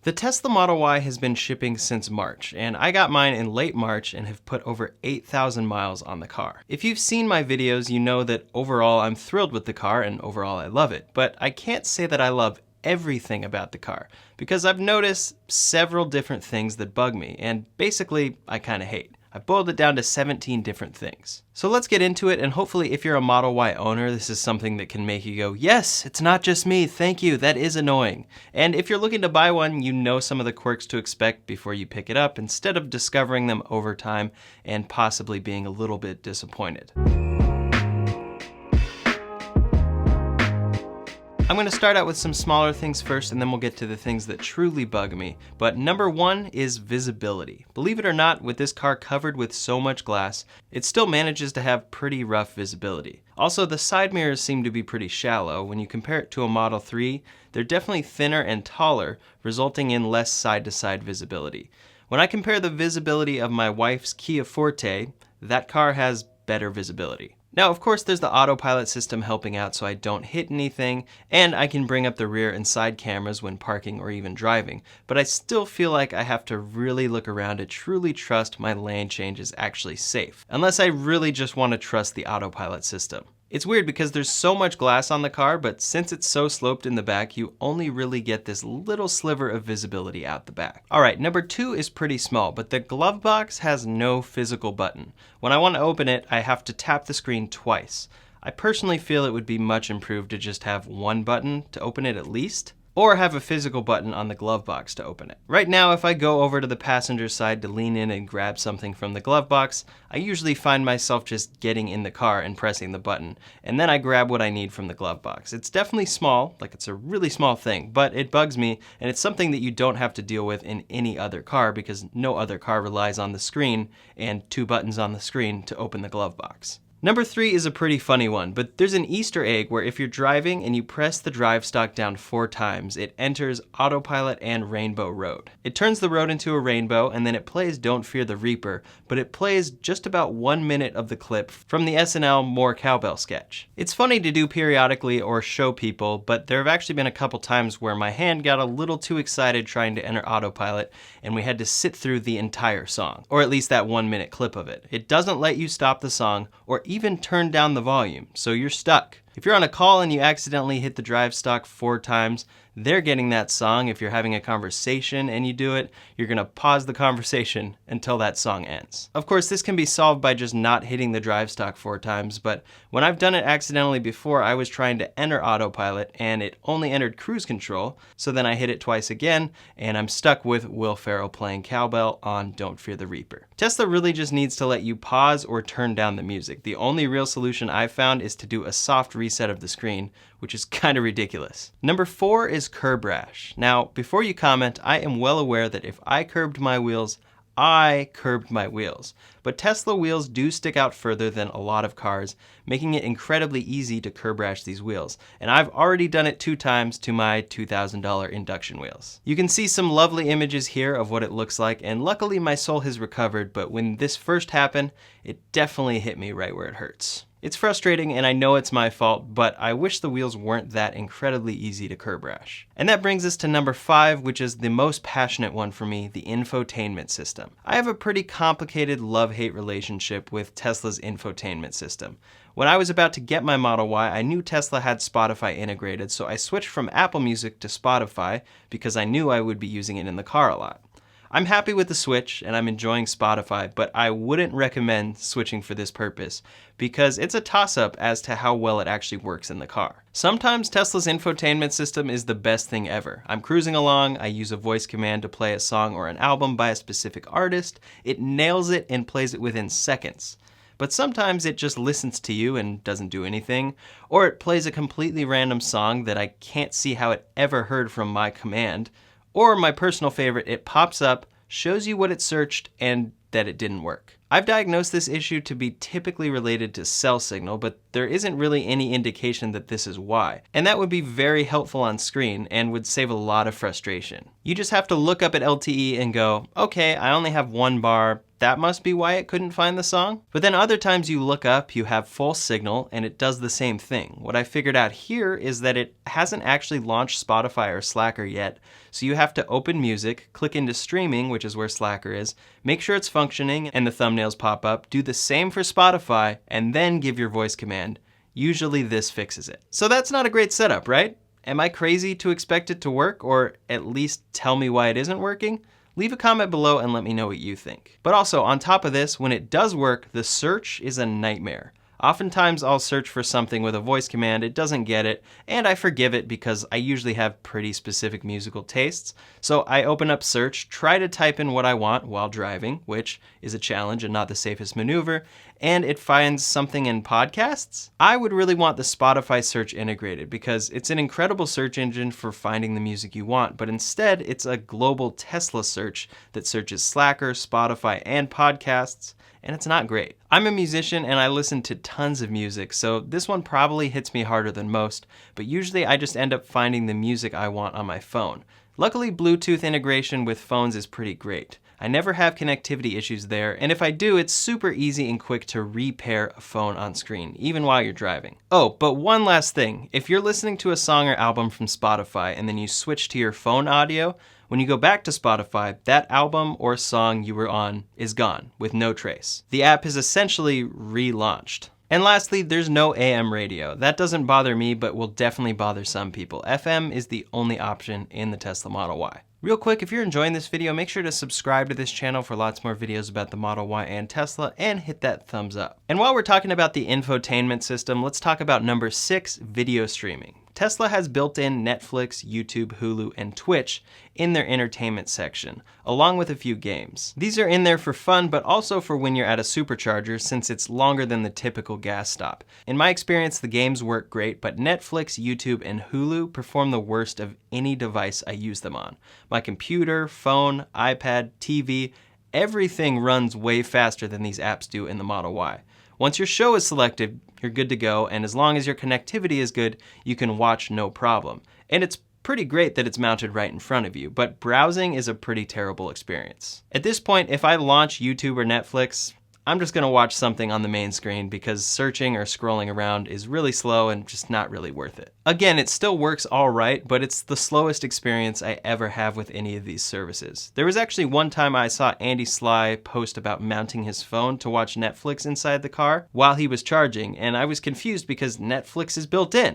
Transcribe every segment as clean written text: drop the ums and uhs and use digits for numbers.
The Tesla Model Y has been shipping since March, and I got mine in late March and have put over 8,000 miles on the car. If you've seen my videos, you know that overall I'm thrilled with the car and overall I love it, but I can't say that I love everything about the car because I've noticed several different things that bug me, and basically I kind of hate. I've boiled it down to 17 different things. So let's get into it, and hopefully if you're a Model Y owner, this is something that can make you go, yes, it's not just me, thank you, that is annoying. And if you're looking to buy one, you know some of the quirks to expect before you pick it up, instead of discovering them over time and possibly being a little bit disappointed. I'm going to start out with some smaller things first, and then we'll get to the things that truly bug me. But number one is visibility. Believe it or not, with this car covered with so much glass, it still manages to have pretty rough visibility. Also, the side mirrors seem to be pretty shallow. When you compare it to a Model 3, they're definitely thinner and taller, resulting in less side-to-side visibility. When I compare the visibility of my wife's Kia Forte, that car has better visibility. Now, of course, there's the Autopilot system helping out so I don't hit anything, and I can bring up the rear and side cameras when parking or even driving, but I still feel like I have to really look around to truly trust my lane change is actually safe, unless I really just want to trust the Autopilot system. It's weird because there's so much glass on the car, but since it's so sloped in the back, you only really get this little sliver of visibility out the back. All right, number two is pretty small, but the glove box has no physical button. When I want to open it, I have to tap the screen twice. I personally feel it would be much improved to just have one button to open it at least, or have a physical button on the glove box to open it. Right now, if I go over to the passenger side to lean in and grab something from the glove box, I usually find myself just getting in the car and pressing the button, and then I grab what I need from the glove box. It's definitely small, like it's a really small thing, but it bugs me, and it's something that you don't have to deal with in any other car because no other car relies on the screen and two buttons on the screen to open the glove box. Number three is a pretty funny one, but there's an Easter egg where if you're driving and you press the drive stalk down 4 times, it enters Autopilot and Rainbow Road. It turns the road into a rainbow, and then it plays Don't Fear the Reaper, but it plays just about 1 minute of the clip from the SNL More Cowbell sketch. It's funny to do periodically or show people, but there have actually been a couple times where my hand got a little too excited trying to enter Autopilot, and we had to sit through the entire song, or at least that 1 minute clip of it. It doesn't let you stop the song or even turn down the volume, so you're stuck. If you're on a call and you accidentally hit the drive stalk 4 times, they're getting that song. If you're having a conversation and you do it, you're gonna pause the conversation until that song ends. Of course, this can be solved by just not hitting the drive stalk 4 times, but when I've done it accidentally before, I was trying to enter Autopilot and it only entered cruise control, so then I hit it twice again, and I'm stuck with Will Ferrell playing Cowbell on Don't Fear the Reaper. Tesla really just needs to let you pause or turn down the music. The only real solution I've found is to do a soft reset of the screen, which is kind of ridiculous. Number 4 is curb rash. Now, before you comment, I am well aware that if I curbed my wheels, I curbed my wheels. But Tesla wheels do stick out further than a lot of cars, making it incredibly easy to curb rash these wheels. And I've already done it 2 times to my $2,000 induction wheels. You can see some lovely images here of what it looks like, and luckily my soul has recovered, but when this first happened, it definitely hit me right where it hurts. It's frustrating and I know it's my fault, but I wish the wheels weren't that incredibly easy to curb rash. And that brings us to number 5, which is the most passionate one for me, the infotainment system. I have a pretty complicated love-hate relationship with Tesla's infotainment system. When I was about to get my Model Y, I knew Tesla had Spotify integrated, so I switched from Apple Music to Spotify because I knew I would be using it in the car a lot. I'm happy with the switch and I'm enjoying Spotify, but I wouldn't recommend switching for this purpose because it's a toss-up as to how well it actually works in the car. Sometimes Tesla's infotainment system is the best thing ever. I'm cruising along, I use a voice command to play a song or an album by a specific artist, it nails it and plays it within seconds. But sometimes it just listens to you and doesn't do anything, or it plays a completely random song that I can't see how it ever heard from my command. Or my personal favorite, it pops up, shows you what it searched, and that it didn't work. I've diagnosed this issue to be typically related to cell signal, but there isn't really any indication that this is why. And that would be very helpful on screen and would save a lot of frustration. You just have to look up at LTE and go, okay, I only have 1 bar, that must be why it couldn't find the song. But then other times you look up, you have full signal, and it does the same thing. What I figured out here is that it hasn't actually launched Spotify or Slacker yet, so you have to open music, click into streaming, which is where Slacker is, make sure it's functioning and the thumbnails pop up, do the same for Spotify, and then give your voice command. Usually this fixes it. So that's not a great setup, right? Am I crazy to expect it to work, or at least tell me why it isn't working? Leave a comment below and let me know what you think. But also, on top of this, when it does work, the search is a nightmare. Oftentimes I'll search for something with a voice command, it doesn't get it, and I forgive it because I usually have pretty specific musical tastes. So I open up search, try to type in what I want while driving, which is a challenge and not the safest maneuver, and it finds something in podcasts. I would really want the Spotify search integrated because it's an incredible search engine for finding the music you want, but instead it's a global Tesla search that searches Slacker, Spotify, and podcasts, and it's not great. I'm a musician and I listen to tons of music, so this one probably hits me harder than most, but usually I just end up finding the music I want on my phone. Luckily, Bluetooth integration with phones is pretty great. I never have connectivity issues there, and if I do, it's super easy and quick to repair a phone on screen, even while you're driving. Oh, but one last thing. If you're listening to a song or album from Spotify and then you switch to your phone audio, when you go back to Spotify, that album or song you were on is gone, with no trace. The app is essentially relaunched. And lastly, there's no AM radio. That doesn't bother me, but will definitely bother some people. FM is the only option in the Tesla Model Y. Real quick, if you're enjoying this video, make sure to subscribe to this channel for lots more videos about the Model Y and Tesla, and hit that thumbs up. And while we're talking about the infotainment system, let's talk about number 6, video streaming. Tesla has built-in Netflix, YouTube, Hulu, and Twitch in their entertainment section, along with a few games. These are in there for fun, but also for when you're at a supercharger, since it's longer than the typical gas stop. In my experience, the games work great, but Netflix, YouTube, and Hulu perform the worst of any device I use them on. My computer, phone, iPad, TV, everything runs way faster than these apps do in the Model Y. Once your show is selected, you're good to go, and as long as your connectivity is good, you can watch no problem. And it's pretty great that it's mounted right in front of you, but browsing is a pretty terrible experience. At this point, if I launch YouTube or Netflix, I'm just gonna watch something on the main screen because searching or scrolling around is really slow and just not really worth it. Again, it still works all right, but it's the slowest experience I ever have with any of these services. There was actually one time I saw Andy Sly post about mounting his phone to watch Netflix inside the car while he was charging, and I was confused because Netflix is built in.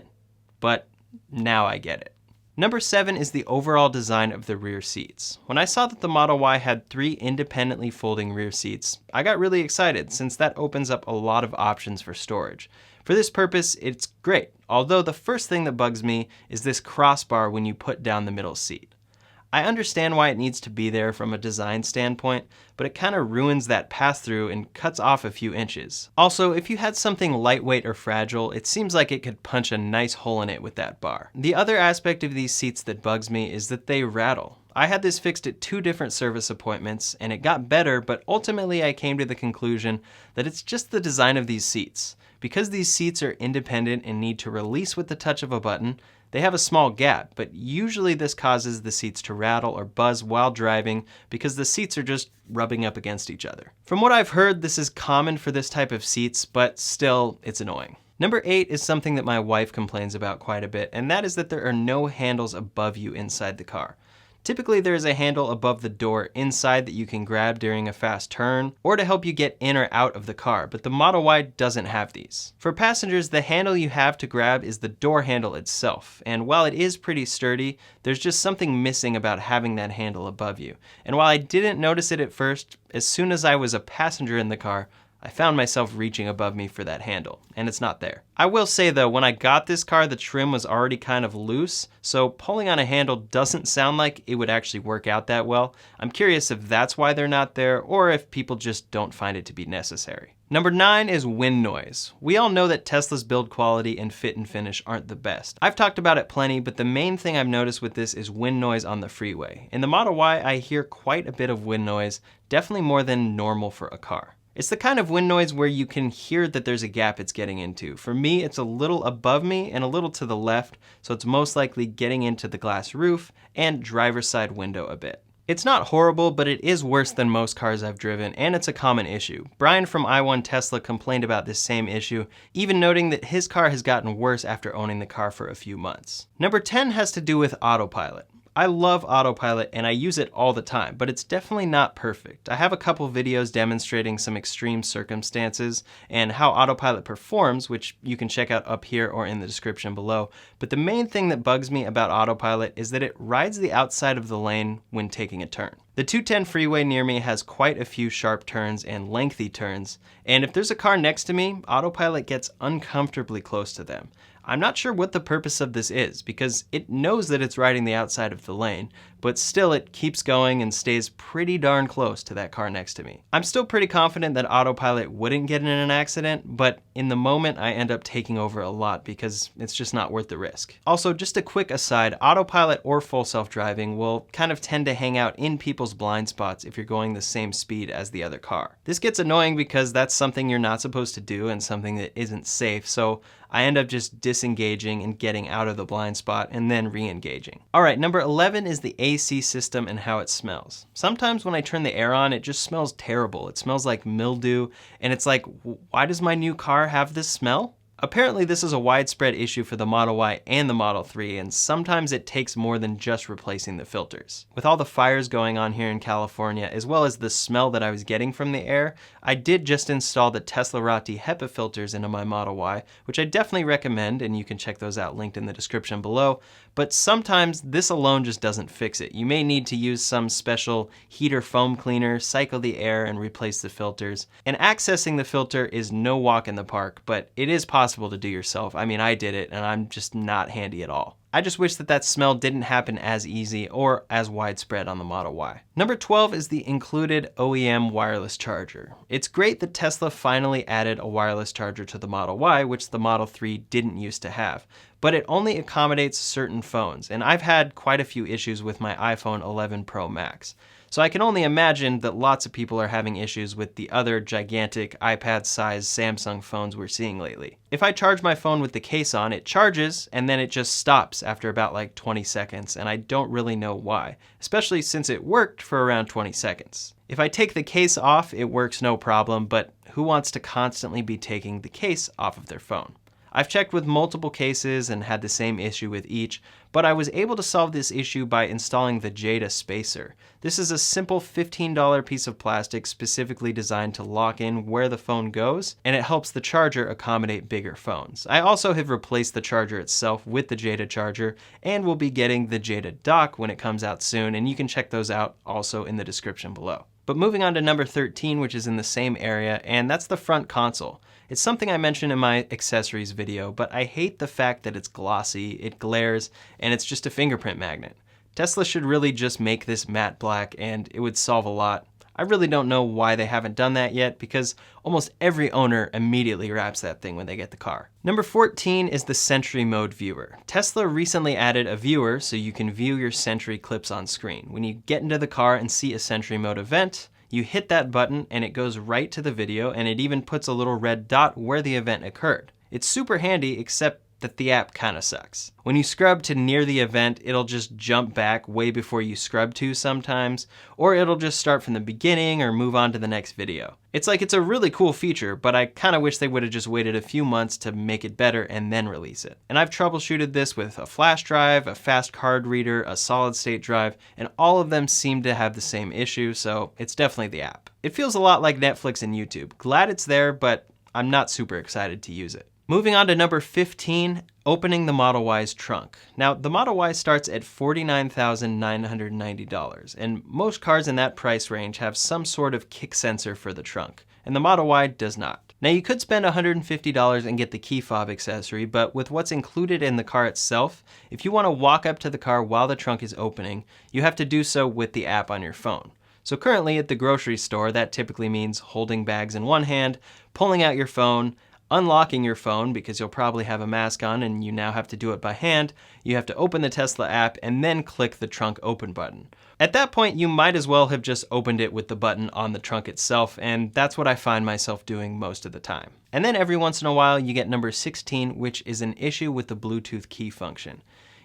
But now I get it. Number 7 is the overall design of the rear seats. When I saw that the Model Y had 3 independently folding rear seats, I got really excited since that opens up a lot of options for storage. For this purpose, it's great, although the first thing that bugs me is this crossbar when you put down the middle seat. I understand why it needs to be there from a design standpoint, but it kind of ruins that pass-through and cuts off a few inches. Also, if you had something lightweight or fragile, it seems like it could punch a nice hole in it with that bar. The other aspect of these seats that bugs me is that they rattle. I had this fixed at 2 different service appointments, and it got better, but ultimately I came to the conclusion that it's just the design of these seats. Because these seats are independent and need to release with the touch of a button, they have a small gap, but usually this causes the seats to rattle or buzz while driving because the seats are just rubbing up against each other. From what I've heard, this is common for this type of seats, but still, it's annoying. Number 8 is something that my wife complains about quite a bit, and that is that there are no handles above you inside the car. Typically, there is a handle above the door inside that you can grab during a fast turn or to help you get in or out of the car, but the Model Y doesn't have these. For passengers, the handle you have to grab is the door handle itself, and while it is pretty sturdy, there's just something missing about having that handle above you. And while I didn't notice it at first, as soon as I was a passenger in the car, I found myself reaching above me for that handle, and it's not there. I will say though, when I got this car, the trim was already kind of loose, so pulling on a handle doesn't sound like it would actually work out that well. I'm curious if that's why they're not there, or if people just don't find it to be necessary. Number 9 is wind noise. We all know that Tesla's build quality and fit and finish aren't the best. I've talked about it plenty, but the main thing I've noticed with this is wind noise on the freeway. In the Model Y, I hear quite a bit of wind noise, definitely more than normal for a car. It's the kind of wind noise where you can hear that there's a gap it's getting into. For me, it's a little above me and a little to the left, so it's most likely getting into the glass roof and driver's side window a bit. It's not horrible, but it is worse than most cars I've driven, and it's a common issue. Brian from I1 Tesla complained about this same issue, even noting that his car has gotten worse after owning the car for a few months. Number 10 has to do with Autopilot. I love Autopilot and I use it all the time, but it's definitely not perfect. I have a couple videos demonstrating some extreme circumstances and how Autopilot performs, which you can check out up here or in the description below. But the main thing that bugs me about Autopilot is that it rides the outside of the lane when taking a turn. The 210 freeway near me has quite a few sharp turns and lengthy turns, and if there's a car next to me, Autopilot gets uncomfortably close to them. I'm not sure what the purpose of this is, because it knows that it's riding the outside of the lane, but still it keeps going and stays pretty darn close to that car next to me. I'm still pretty confident that Autopilot wouldn't get in an accident, but in the moment I end up taking over a lot because it's just not worth the risk. Also, just a quick aside, Autopilot or full self-driving will kind of tend to hang out in people's blind spots if you're going the same speed as the other car. This gets annoying because that's something you're not supposed to do and something that isn't safe, so I end up just disengaging and getting out of the blind spot and then re-engaging. All right, number 11 is the AC system and how it smells. Sometimes when I turn the air on, it just smells terrible. It smells like mildew, and it's like, why does my new car have this smell? Apparently this is a widespread issue for the Model Y and the Model 3, and sometimes it takes more than just replacing the filters. With all the fires going on here in California, as well as the smell that I was getting from the air, I did just install the Tesla Ratti HEPA filters into my Model Y, which I definitely recommend, and you can check those out linked in the description below. But sometimes this alone just doesn't fix it. You may need to use some special heater foam cleaner, cycle the air, and replace the filters. And accessing the filter is no walk in the park, but it is possible to do yourself. I mean, I did it, and I'm just not handy at all. I just wish that that smell didn't happen as easy or as widespread on the Model Y. Number 12 is the included OEM wireless charger. It's great that Tesla finally added a wireless charger to the Model Y, which the Model 3 didn't used to have, but it only accommodates certain phones, and I've had quite a few issues with my iPhone 11 Pro Max. So I can only imagine that lots of people are having issues with the other gigantic iPad-sized Samsung phones we're seeing lately. If I charge my phone with the case on, it charges and then it just stops after about like 20 seconds, and I don't really know why, especially since it worked for around 20 seconds. If I take the case off, it works no problem, but who wants to constantly be taking the case off of their phone? I've checked with multiple cases and had the same issue with each, but I was able to solve this issue by installing the Jada spacer. This is a simple $15 piece of plastic specifically designed to lock in where the phone goes, and it helps the charger accommodate bigger phones. I also have replaced the charger itself with the Jada charger, and will be getting the Jada dock when it comes out soon, and you can check those out also in the description below. But moving on to number 13, which is in the same area, and that's the front console. It's something I mentioned in my accessories video, but I hate the fact that it's glossy, it glares, and it's just a fingerprint magnet. Tesla should really just make this matte black and it would solve a lot. I really don't know why they haven't done that yet, because almost every owner immediately wraps that thing when they get the car. Number 14 is the Sentry mode viewer. Tesla recently added a viewer so you can view your Sentry clips on screen. When you get into the car and see a Sentry mode event, you hit that button and it goes right to the video, and it even puts a little red dot where the event occurred. It's super handy, except that the app kinda sucks. When you scrub to near the event, it'll just jump back way before you scrub to sometimes, or it'll just start from the beginning or move on to the next video. It's a really cool feature, but I kinda wish they would've just waited a few months to make it better and then release it. And I've troubleshooted this with a flash drive, a fast card reader, a solid state drive, and all of them seem to have the same issue, so it's definitely the app. It feels a lot like Netflix and YouTube. Glad it's there, but I'm not super excited to use it. Moving on to number 15, opening the Model Y's trunk. Now, the Model Y starts at $49,990, and most cars in that price range have some sort of kick sensor for the trunk, and the Model Y does not. Now, you could spend $150 and get the key fob accessory, but with what's included in the car itself, if you want to walk up to the car while the trunk is opening, you have to do so with the app on your phone. So currently at the grocery store, that typically means holding bags in one hand, pulling out your phone, unlocking your phone because you'll probably have a mask on and you now have to do it by hand. You have to open the Tesla app and then click the trunk open button. At that point, you might as well have just opened it with the button on the trunk itself, and that's what I find myself doing most of the time. And then every once in a while, you get number 16, which is an issue with the Bluetooth key function.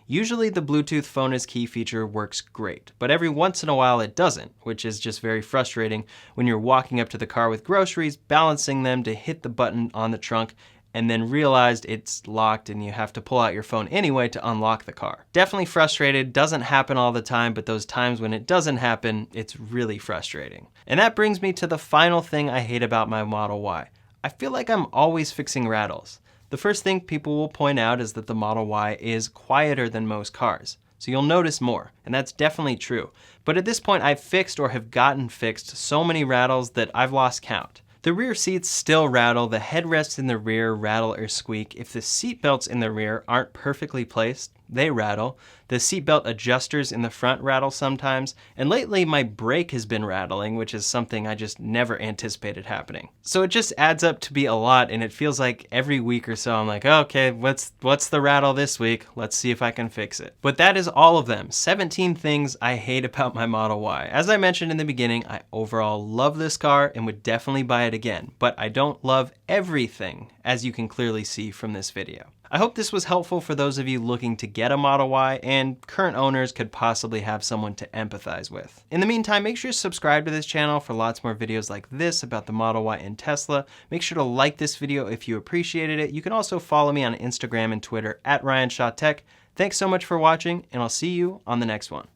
Usually the Bluetooth phone as key feature works great, but every once in a while it doesn't, which is just very frustrating when you're walking up to the car with groceries, balancing them to hit the button on the trunk, and then realized it's locked and you have to pull out your phone anyway to unlock the car. Definitely frustrated, doesn't happen all the time, but those times when it doesn't happen, it's really frustrating. And that brings me to the final thing I hate about my Model Y. I feel like I'm always fixing rattles. The first thing people will point out is that the Model Y is quieter than most cars. So you'll notice more, and that's definitely true. But at this point, I've fixed or have gotten fixed so many rattles that I've lost count. The rear seats still rattle, the headrests in the rear rattle or squeak. If the seat belts in the rear aren't perfectly placed, they rattle. The seatbelt adjusters in the front rattle sometimes, and lately my brake has been rattling, which is something I just never anticipated happening. So it just adds up to be a lot, and it feels like every week or so I'm like, oh, okay, what's the rattle this week? Let's see if I can fix it. But that is all of them, 17 things I hate about my Model Y. As I mentioned in the beginning, I overall love this car and would definitely buy it again, but I don't love everything, as you can clearly see from this video. I hope this was helpful for those of you looking to get a Model Y and current owners could possibly have someone to empathize with. In the meantime, make sure to subscribe to this channel for lots more videos like this about the Model Y and Tesla. Make sure to like this video if you appreciated it. You can also follow me on Instagram and Twitter @RyanShawTech. Thanks so much for watching, and I'll see you on the next one.